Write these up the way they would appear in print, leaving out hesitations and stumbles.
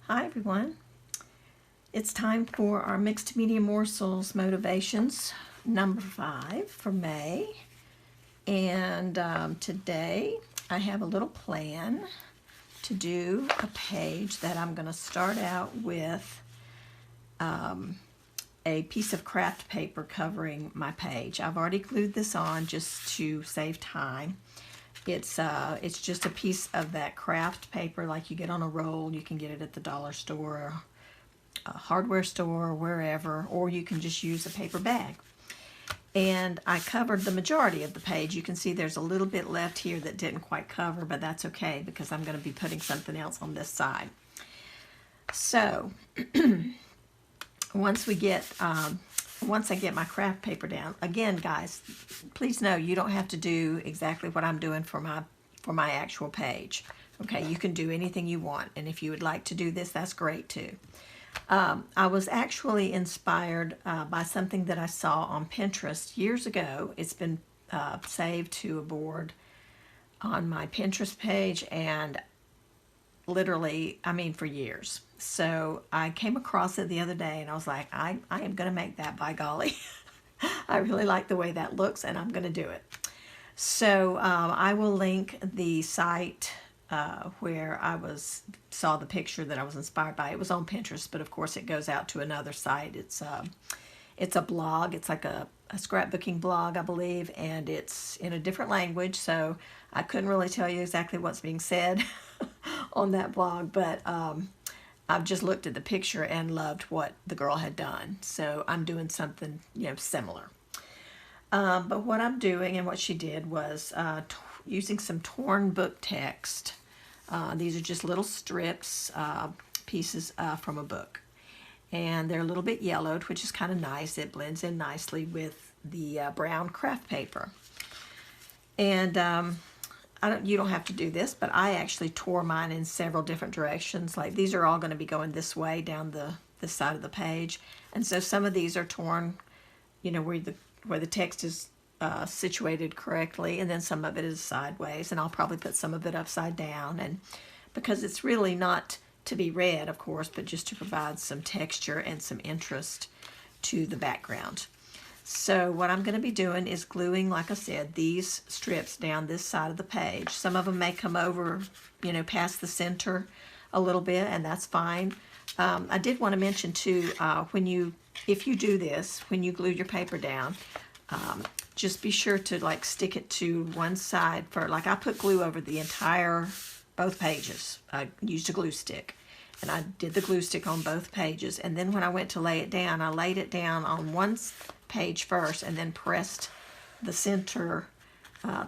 Hi everyone. It's time for our Mixed Media Morsels Motivations number 5 for May. And today I have a little plan to do a page that I'm going to start out with a piece of craft paper covering my page. I've already glued this on just to save time. It's just a piece of that craft paper like you get on a roll. You can get it at the dollar store, a hardware store, wherever, or you can just use a paper bag. And I covered the majority of the page. You can see there's a little bit left here that didn't quite cover, but that's okay because I'm going to be putting something else on this side. So once I get my craft paper down, again guys, please know you don't have to do exactly what I'm doing for my actual page. Okay, you can do anything you want, and if you would like to do this, that's great too. I was actually inspired by something that I saw on Pinterest years ago. It's been saved to a board on my Pinterest page, and literally, I mean, for years. So I came across it the other day and I was like, I am going to make that, by golly. I really like the way that looks and I'm going to do it. So I will link the site where I saw the picture that I was inspired by. It was on Pinterest, but of course it goes out to another site. It's a blog. It's like a scrapbooking blog, I believe, and it's in a different language, so I couldn't really tell you exactly what's being said on that blog, but I've just looked at the picture and loved what the girl had done. So I'm doing something, similar. But what I'm doing and what she did was using some torn book text. These are just little strips, pieces from a book. And they're a little bit yellowed, which is kind of nice. It blends in nicely with the brown craft paper. And you don't have to do this, but I actually tore mine in several different directions. Like these are all going to be going this way down this side of the page, and so some of these are torn, where the text is situated correctly, and then some of it is sideways, and I'll probably put some of it upside down, and because it's really not to be read, of course, but just to provide some texture and some interest to the background. So what I'm going to be doing is gluing, like I said, these strips down this side of the page. Some of them may come over, past the center a little bit, and that's fine. I did want to mention too, if you do this, when you glue your paper down, just be sure to stick it to one side I put glue over both pages. I used a glue stick, and I did the glue stick on both pages, and then when I went to lay it down, I laid it down on one page first and then pressed the center,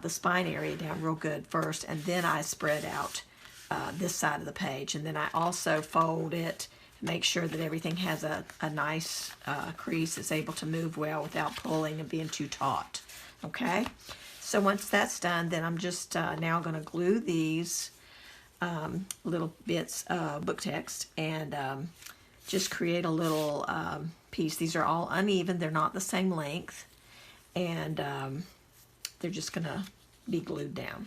the spine area down real good first, and then I spread out this side of the page, and then I also fold it, make sure that everything has a nice crease that's able to move well without pulling and being too taut. Okay, so once that's done, then I'm just now going to glue these little bits of book text and just create a little piece. These are all uneven, they're not the same length, and they're just going to be glued down.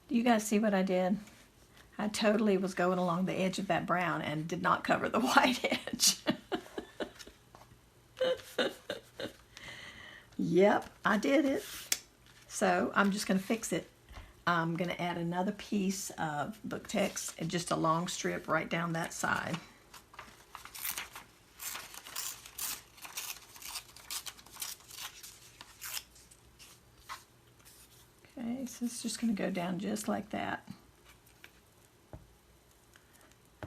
You guys see what I did? I totally was going along the edge of that brown and did not cover the white edge. Yep, I did it. So I'm just going to fix it. I'm going to add another piece of book text and just a long strip right down that side. Okay, so it's just going to go down just like that.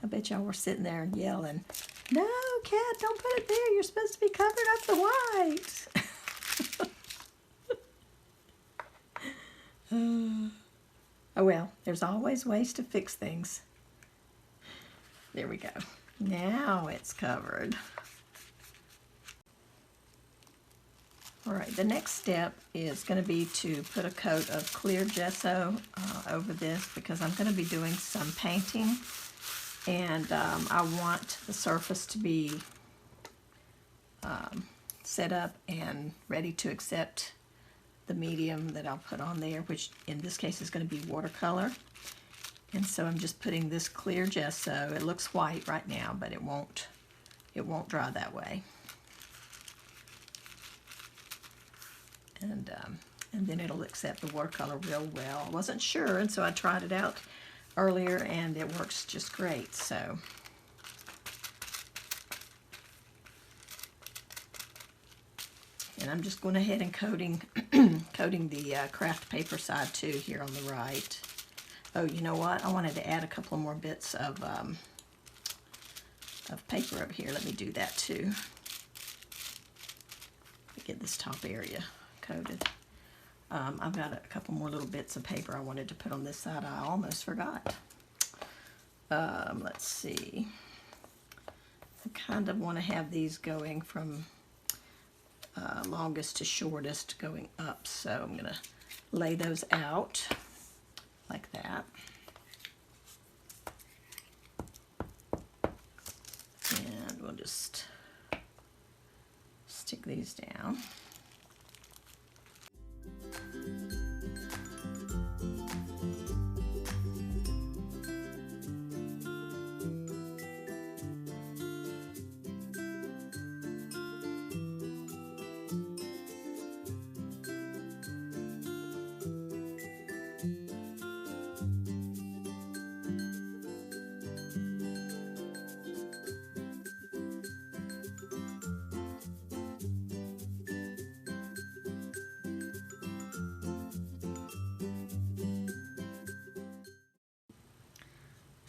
I bet y'all were sitting there and yelling, "No, Kat, don't put it there. You're supposed to be covering up the white." Oh well, there's always ways to fix things. There we go. Now it's covered. All right, the next step is going to be to put a coat of clear gesso over this, because I'm going to be doing some painting, and I want the surface to be set up and ready to accept the medium that I'll put on there, which in this case is going to be watercolor. And so I'm just putting this clear gesso. It looks white right now, but it won't dry that way. And then it'll accept the watercolor real well. I wasn't sure, and so I tried it out earlier, and it works just great. So and I'm just going ahead and coating the craft paper side too here on the right. Oh, you know what? I wanted to add a couple more bits of paper up here. Let me do that too. Let me get this top area coated. I've got a couple more little bits of paper I wanted to put on this side. I almost forgot. Let's see. I kind of want to have these going from longest to shortest going up, so I'm going to lay those out like that. And we'll just stick these down.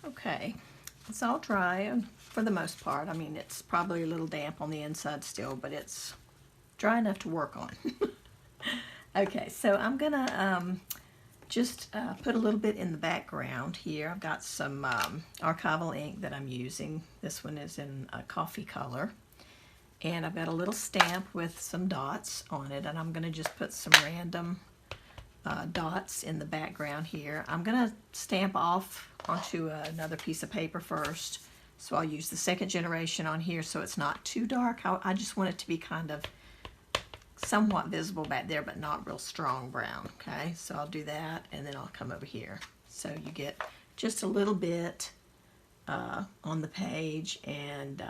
Okay, it's all dry for the most part. I mean, it's probably a little damp on the inside still, but it's dry enough to work on. Okay, so I'm gonna just put a little bit in the background here. I've got some archival ink that I'm using. This one is in a coffee color. And I've got a little stamp with some dots on it, and I'm gonna just put some random dots in the background here. I'm gonna stamp off onto another piece of paper first, so I'll use the second generation on here so it's not too dark. I just want it to be kind of somewhat visible back there, but not real strong brown. Okay, so I'll do that, and then I'll come over here, so you get just a little bit on the page, and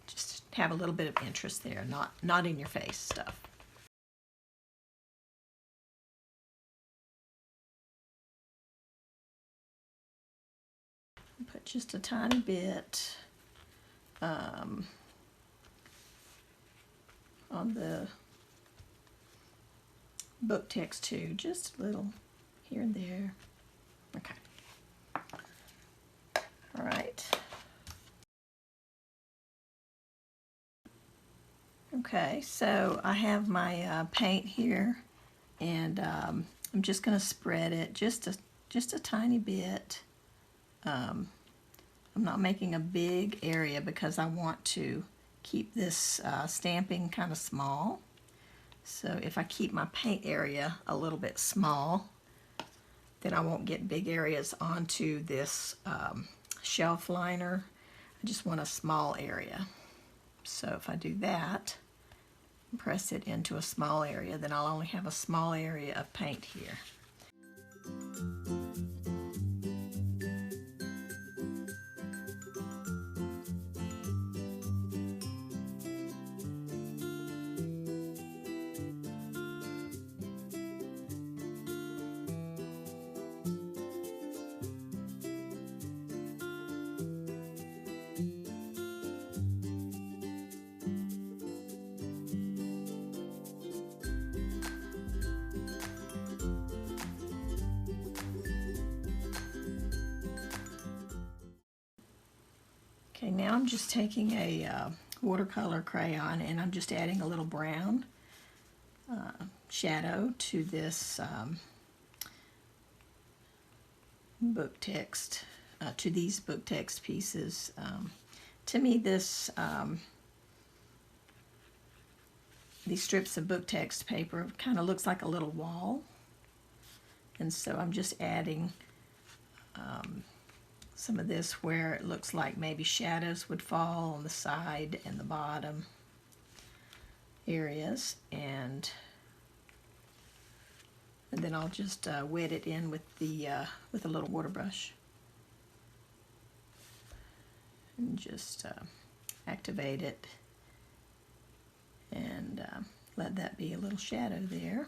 just have a little bit of interest there, not in your face stuff. Put just a tiny bit on the book text too, just a little here and there. Okay. All right. Okay, so I have my paint here, and I'm just going to spread it just a tiny bit. I'm not making a big area because I want to keep this stamping kind of small. So if I keep my paint area a little bit small, then I won't get big areas onto this shelf liner. I just want a small area. So if I do that, press it into a small area, then I'll only have a small area of paint here. now I'm just taking a watercolor crayon and I'm just adding a little brown shadow to this book text, to these book text pieces. To me, this these strips of book text paper kind of looks like a little wall, and so I'm just adding some of this where it looks like maybe shadows would fall on the side and the bottom areas, and then I'll just wet it in with a little water brush and just activate it and let that be a little shadow there.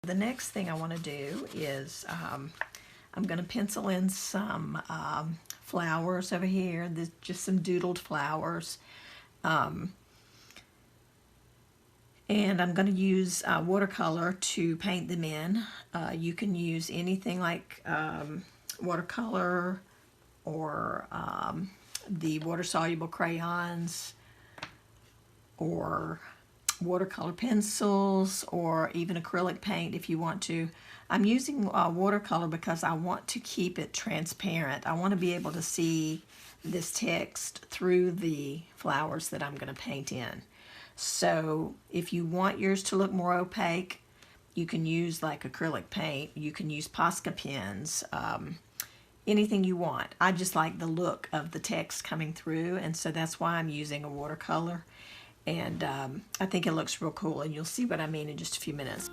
The next thing I want to do is I'm going to pencil in some flowers over here. There's just some doodled flowers. And I'm going to use watercolor to paint them in. You can use anything like watercolor or the water-soluble crayons or watercolor pencils or even acrylic paint if you want to. I'm using watercolor because I want to keep it transparent. I want to be able to see this text through the flowers that I'm going to paint in. So if you want yours to look more opaque, you can use like acrylic paint. You can use Posca pens, anything you want. I just like the look of the text coming through, and so that's why I'm using a watercolor. And I think it looks real cool, and you'll see what I mean in just a few minutes.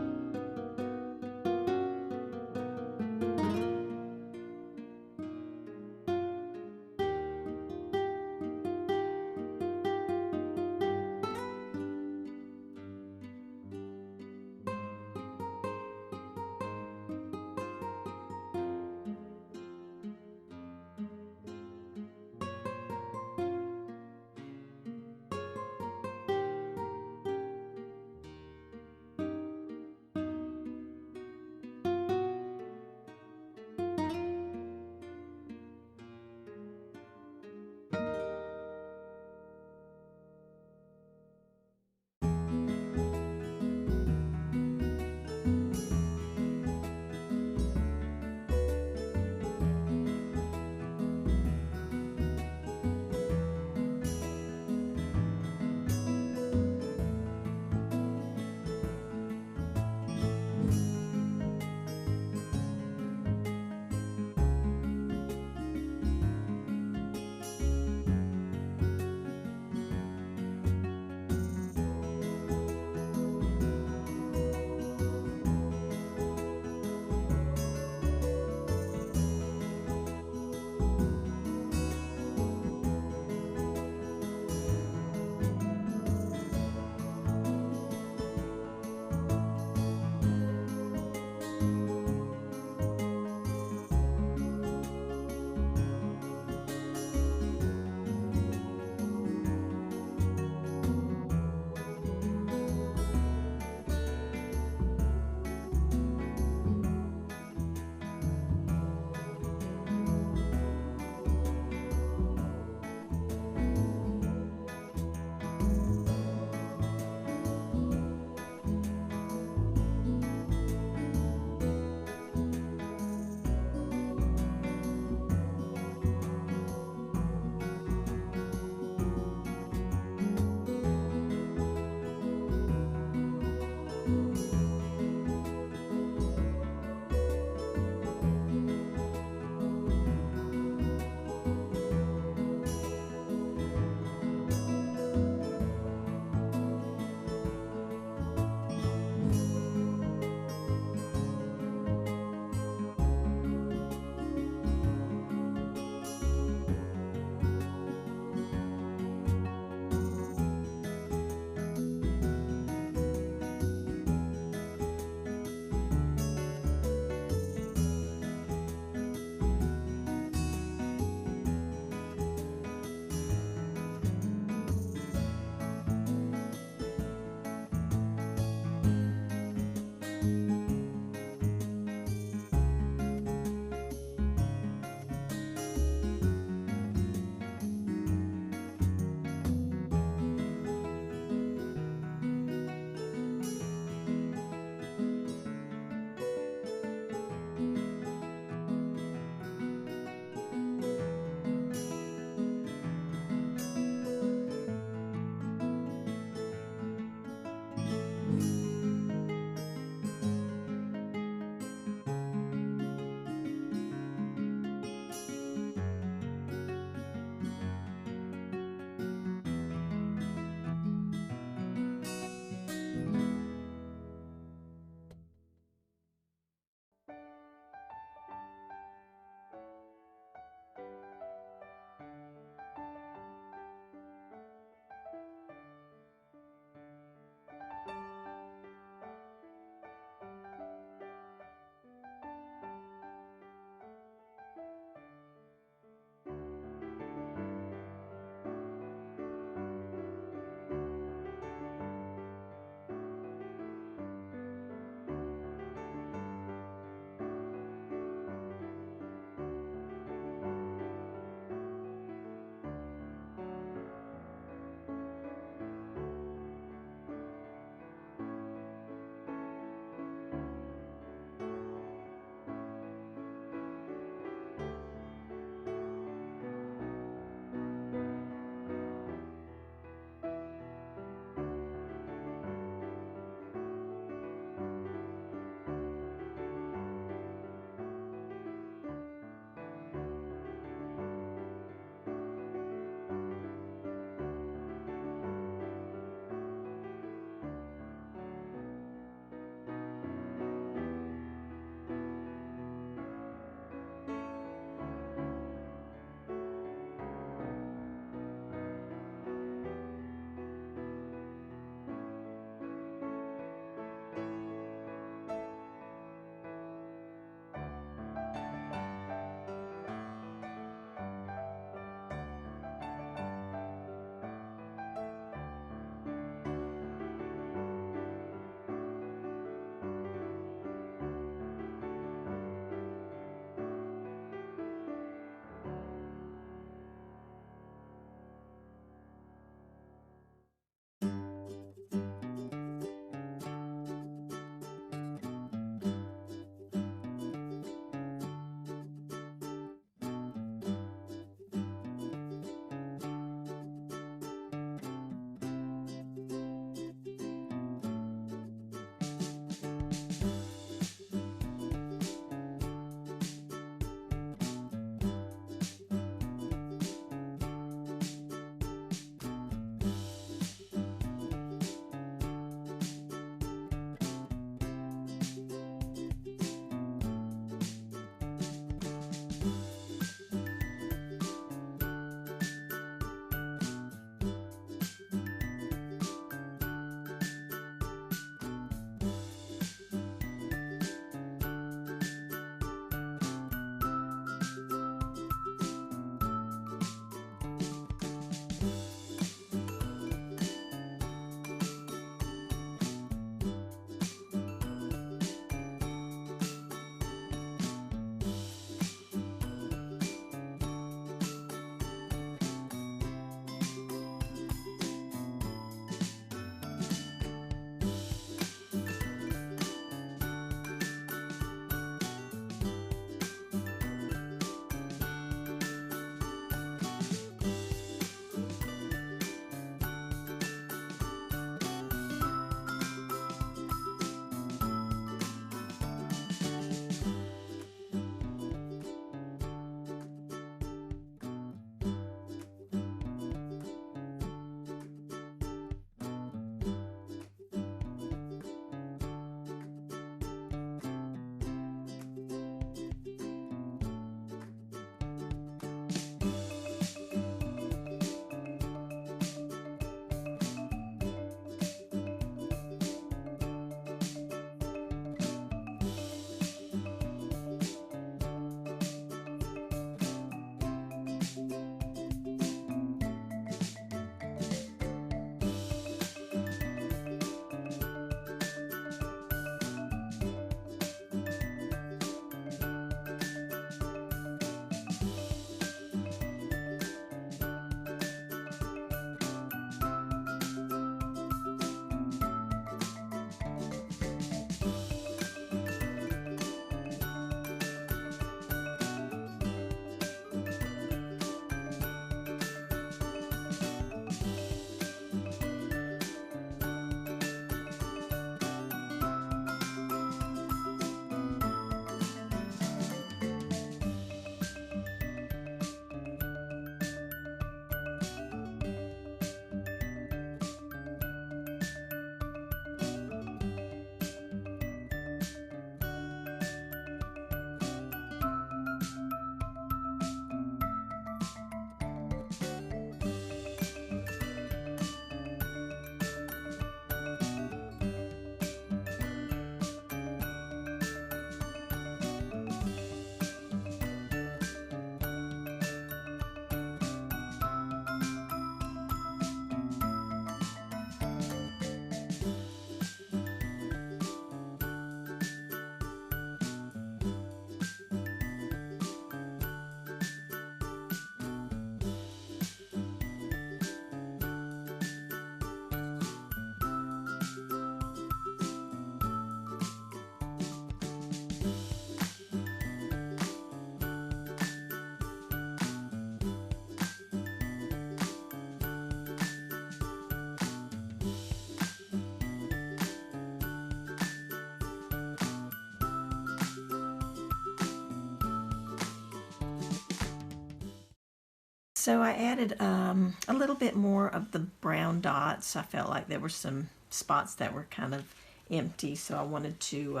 So I added a little bit more of the brown dots. I felt like there were some spots that were kind of empty, so I wanted to,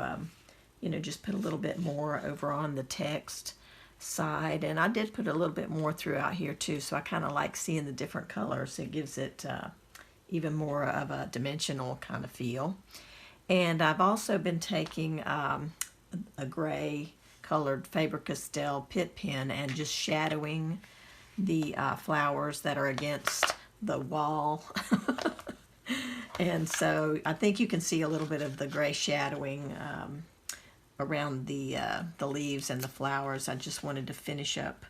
you know, just put a little bit more over on the text side. And I did put a little bit more throughout here too, so I kind of like seeing the different colors. It gives it even more of a dimensional kind of feel. And I've also been taking a gray colored Faber-Castell Pitt pen and just shadowing the flowers that are against the wall. And so I think you can see a little bit of the gray shadowing around the leaves and the flowers. I just wanted to finish up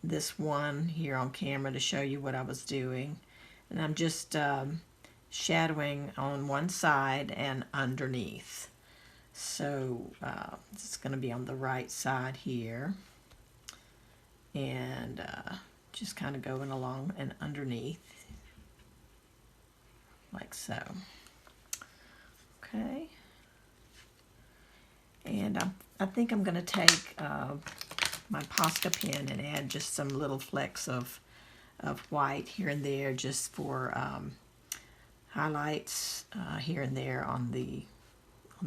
this one here on camera to show you what I was doing. And I'm just shadowing on one side and underneath. So it's going to be on the right side here. And just kind of going along and underneath. Like so. Okay. And I think I'm going to take my Posca pen and add just some little flecks of white here and there, just for highlights here and there on the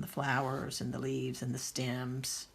flowers and the leaves and the stems.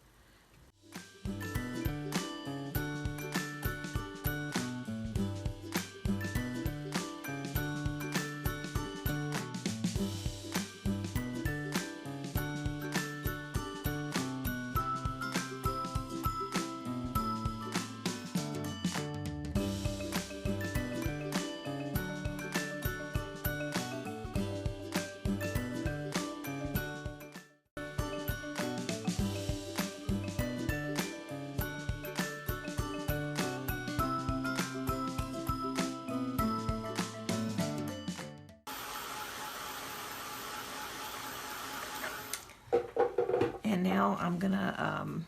And now I'm gonna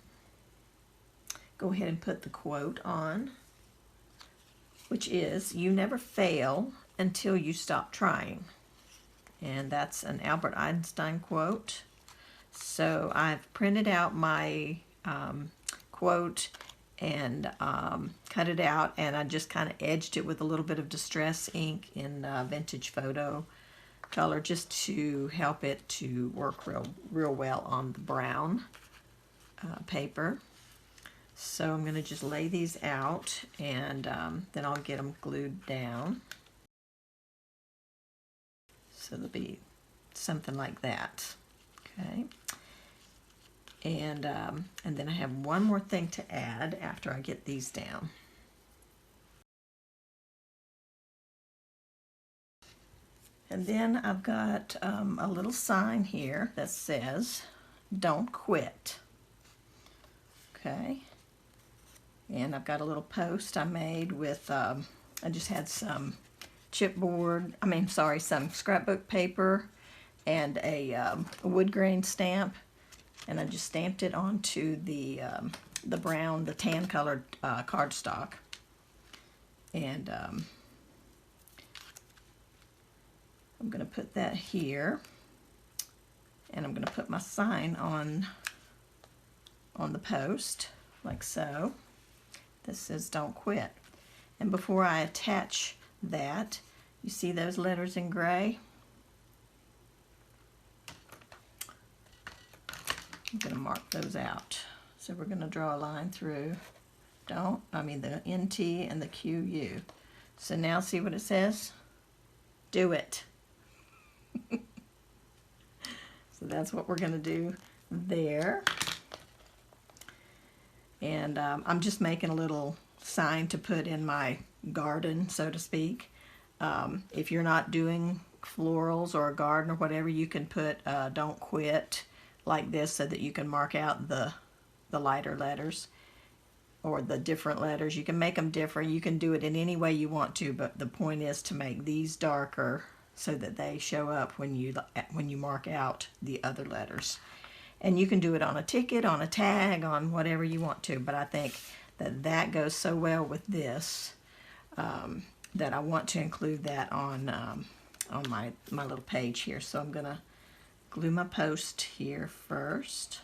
go ahead and put the quote on, which is, "You never fail until you stop trying." And that's an Albert Einstein quote. So I've printed out my quote and cut it out, and I just kind of edged it with a little bit of Distress ink in Vintage Photo color, just to help it to work real well on the brown paper. So I'm going to just lay these out, and then I'll get them glued down. So they'll be something like that. Okay. And then I have one more thing to add after I get these down. And then I've got a little sign here that says, "Don't quit." Okay. And I've got a little post I made with, I just had some some scrapbook paper and a wood grain stamp. And I just stamped it onto the brown, the tan colored cardstock. And I'm going to put that here, and I'm going to put my sign on the post, like so. This says, "Don't quit." And before I attach that, you see those letters in gray? I'm going to mark those out. So we're going to draw a line through the NT and the QU. So now see what it says? Do it. So that's what we're going to do there. And I'm just making a little sign to put in my garden, so to speak. If you're not doing florals or a garden or whatever, you can put "Don't quit" like this, so that you can mark out the lighter letters or the different letters. You can make them different. You can do it in any way you want to, but the point is to make these darker so that they show up when you mark out the other letters. And you can do it on a ticket, on a tag, on whatever you want to, but I think that goes so well with this that I want to include that on my little page here. So I'm gonna glue my post here first.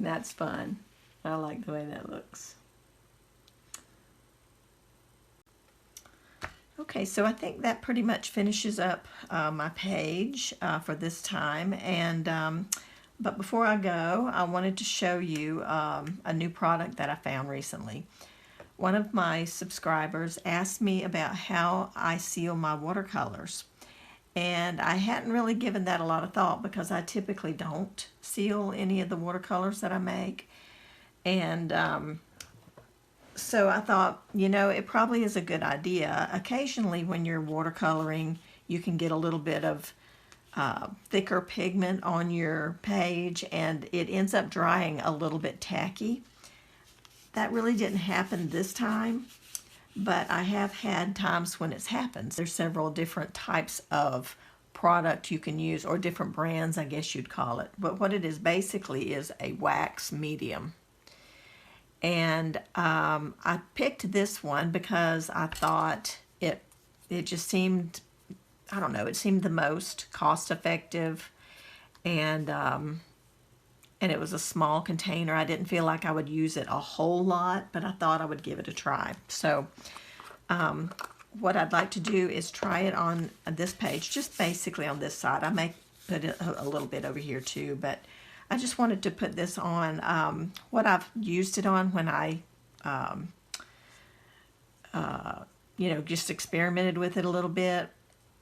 That's fun. I like the way that looks. Okay, so I think that pretty much finishes up my page for this time. And but before I go, I wanted to show you a new product that I found recently. One of my subscribers asked me about how I seal my watercolors. And I hadn't really given that a lot of thought because I typically don't seal any of the watercolors that I make. And so I thought, you know, it probably is a good idea. Occasionally when you're watercoloring, you can get a little bit of thicker pigment on your page and it ends up drying a little bit tacky. That really didn't happen this time, but I have had times when it's happened. There's several different types of product you can use, or different brands, I guess you'd call it. But what it is basically is a wax medium. And I picked this one because I thought it just seemed, I don't know, it seemed the most cost effective, and it was a small container. I didn't feel like I would use it a whole lot, but I thought I would give it a try. So what I'd like to do is try it on this page, just basically on this side. I may put it a little bit over here too, but I just wanted to put this on what I've used it on when I you know, just experimented with it a little bit.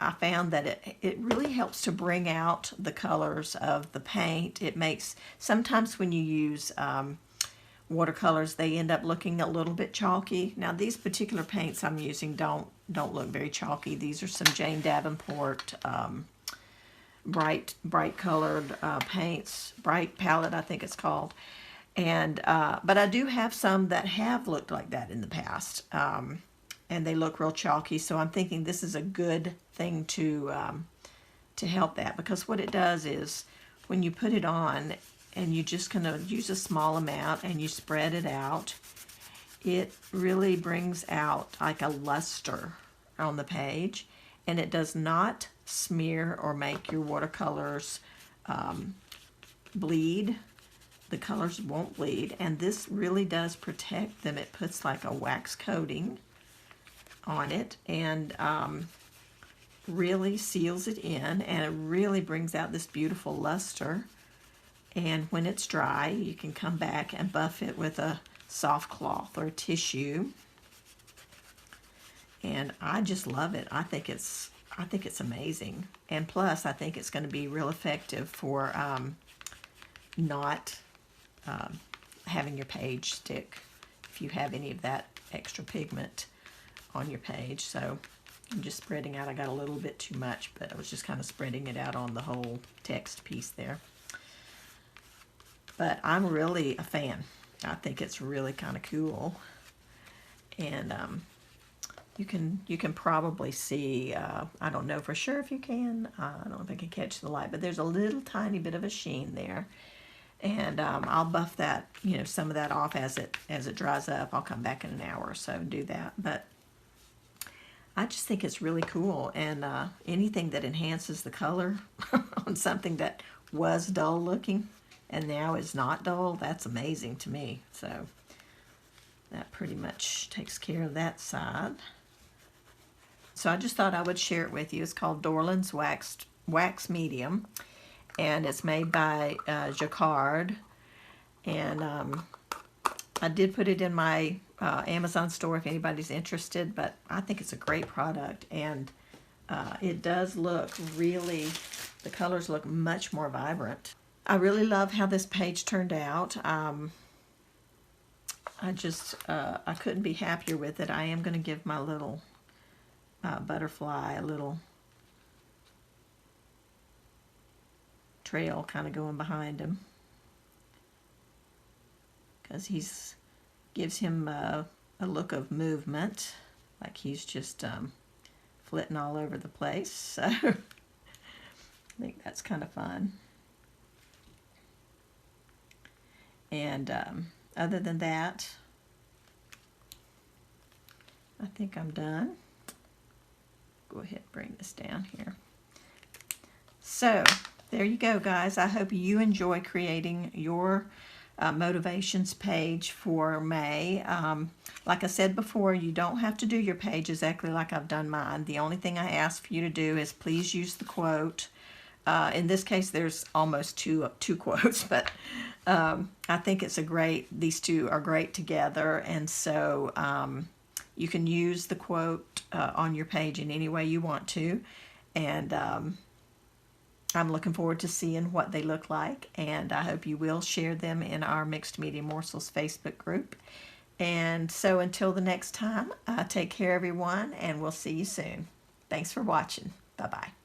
I found that it really helps to bring out the colors of the paint. It makes, sometimes when you use watercolors, they end up looking a little bit chalky. Now these particular paints I'm using don't look very chalky. These are some Jane Davenport bright colored paints, bright palette I think it's called. And but I do have some that have looked like that in the past. And they look real chalky, so I'm thinking this is a good thing to help that, because what it does is when you put it on and you just kind of use a small amount and you spread it out, it really brings out like a luster on the page, and it does not smear or make your watercolors bleed. The colors won't bleed, and this really does protect them. It puts like a wax coating on it and really seals it in, and it really brings out this beautiful luster. And when it's dry, you can come back and buff it with a soft cloth or a tissue. And I just love it. I think it's amazing. And plus, I think it's going to be real effective for not having your page stick if you have any of that extra pigment on your page. So I'm just spreading out. I got a little bit too much, but I was just kind of spreading it out on the whole text piece there. But I'm really a fan. I think it's really kind of cool. And you can probably see, I don't know for sure if you can, I don't know if I can catch the light, but there's a little tiny bit of a sheen there. And I'll buff that, you know, some of that off as it dries up. I'll come back in an hour or so and do that. But I just think it's really cool, and anything that enhances the color on something that was dull looking and now is not dull, that's amazing to me. So that pretty much takes care of that side. So I just thought I would share it with you. It's called Dorland's Wax Medium, and it's made by Jacquard. And I did put it in my Amazon store if anybody's interested, but I think it's a great product, and it does look really, the colors look much more vibrant. I really love how this page turned out. I couldn't be happier with it. I am going to give my little butterfly a little trail kind of going behind him, because gives him a look of movement, like he's just flitting all over the place. So I think that's kind of fun. And other than that, I think I'm done. Go ahead and bring this down here. So there you go, guys. I hope you enjoy creating your motivations page for May. Like I said before, you don't have to do your page exactly like I've done mine. The only thing I ask for you to do is please use the quote. In this case, there's almost two quotes, but I think these two are great together, and so you can use the quote on your page in any way you want to, and I'm looking forward to seeing what they look like, and I hope you will share them in our Mixed Media Morsels Facebook group. And so until the next time, take care everyone, and we'll see you soon. Thanks for watching. Bye-bye.